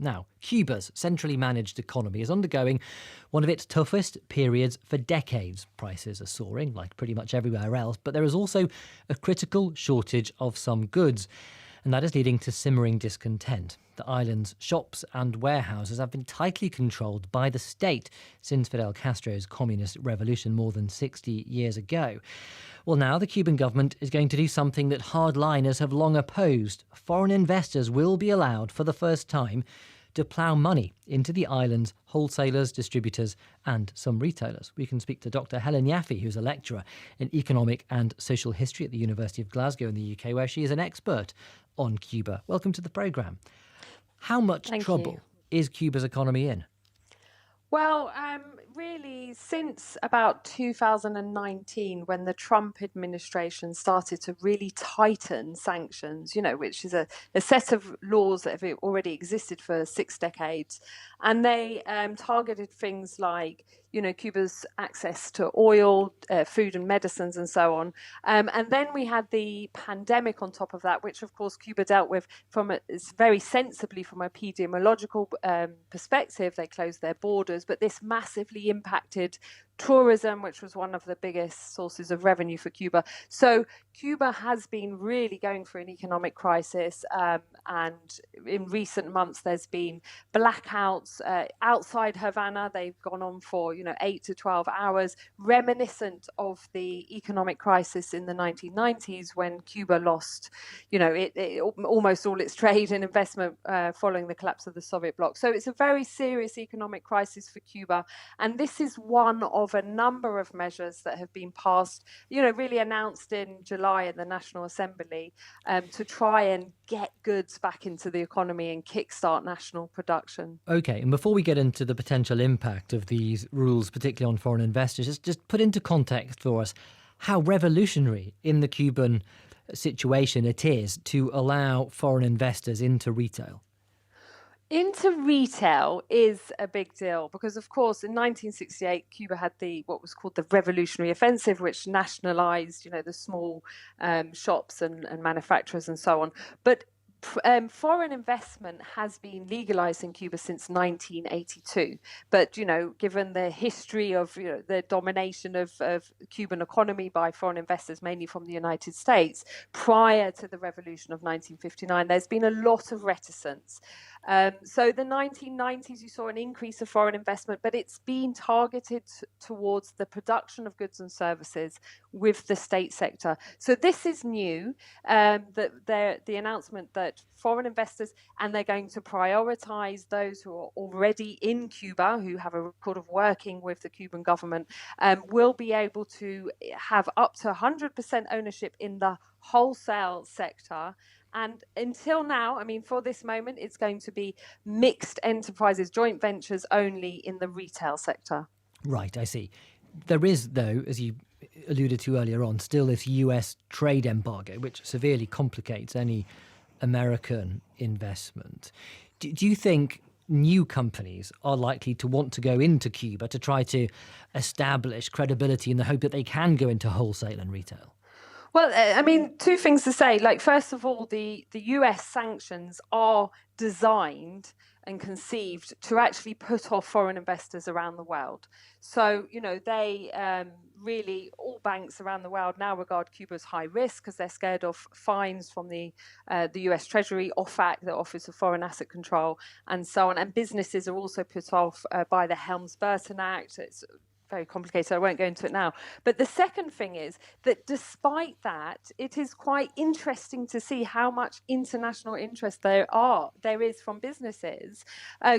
Now, Cuba's centrally managed economy is undergoing one of its toughest periods for decades. Prices are soaring, like pretty much everywhere else, but there is also a critical shortage of some goods, and that is leading to simmering discontent. The island's shops and warehouses have been tightly controlled by the state since Fidel Castro's communist revolution more than 60 years ago. Well, now the Cuban government is going to do something that hardliners have long opposed. Foreign investors will be allowed for the first time to plough money into the island's wholesalers, distributors and some retailers. We can speak to Dr. Helen Yaffe, who's a lecturer in economic and social history at the University of Glasgow in the UK, where she is an expert on Cuba. Welcome to the programme. How much trouble is Cuba's economy in? Well, really, since about 2019, when the Trump administration started to really tighten sanctions, which is a set of laws that have already existed for 6 decades, and they targeted things like, Cuba's access to oil, food and medicines and so on. And then we had the pandemic on top of that, which of course Cuba dealt with it's very sensibly from an epidemiological perspective. They closed their borders, but this massively impacted tourism, which was one of the biggest sources of revenue for Cuba. So Cuba has been really going through an economic crisis. And in recent months, there's been blackouts outside Havana. They've gone on for, 8 to 12 hours, reminiscent of the economic crisis in the 1990s when Cuba lost, almost all its trade and investment following the collapse of the Soviet bloc. So it's a very serious economic crisis for Cuba. And this is one of a number of measures that have been passed, really announced in July in the National Assembly to try and get goods back into the economy and kickstart national production. OK, and before we get into the potential impact of these rules, particularly on foreign investors, just put into context for us how revolutionary in the Cuban situation it is to allow foreign investors into retail. Into retail is a big deal because, of course, in 1968, Cuba had what was called the Revolutionary Offensive, which nationalized, the small shops and manufacturers and so on. But foreign investment has been legalized in Cuba since 1982. But, given the history of the domination of Cuban economy by foreign investors, mainly from the United States, prior to the revolution of 1959, there's been a lot of reticence. So the 1990s, you saw an increase of foreign investment, but it's been targeted towards the production of goods and services with the state sector. So this is new, the announcement that foreign investors, and they're going to prioritize those who are already in Cuba, who have a record of working with the Cuban government, will be able to have up to 100% ownership in the wholesale sector. And until now, for this moment, it's going to be mixed enterprises, joint ventures only in the retail sector. Right, I see. There is, though, as you alluded to earlier on, still this US trade embargo, which severely complicates any American investment. Do you think new companies are likely to want to go into Cuba to try to establish credibility in the hope that they can go into wholesale and retail? Well, two things to say. First of all, the US sanctions are designed and conceived to actually put off foreign investors around the world. So, they really, all banks around the world now regard Cuba as high risk because they're scared of fines from the US Treasury, OFAC, the Office of Foreign Asset Control, and so on. And businesses are also put off by the Helms-Burton Act. It's very complicated, so I won't go into it now. But the second thing is that despite that, it is quite interesting to see how much international interest there is from businesses.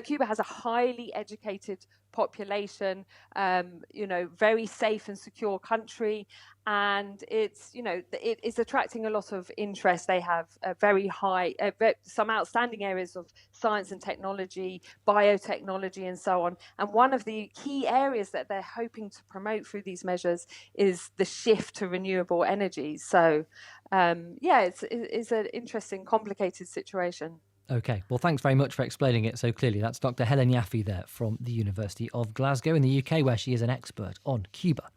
Cuba has a highly educated population, very safe and secure country, and it's it is attracting a lot of interest. They have a very high, some outstanding areas of science and technology, biotechnology, and so on. And one of the key areas that they're hoping to promote through these measures is the shift to renewable energy. So, it's an interesting, complicated situation. OK, well, thanks very much for explaining it so clearly. That's Dr. Helen Yaffe there from the University of Glasgow in the UK, where she is an expert on Cuba.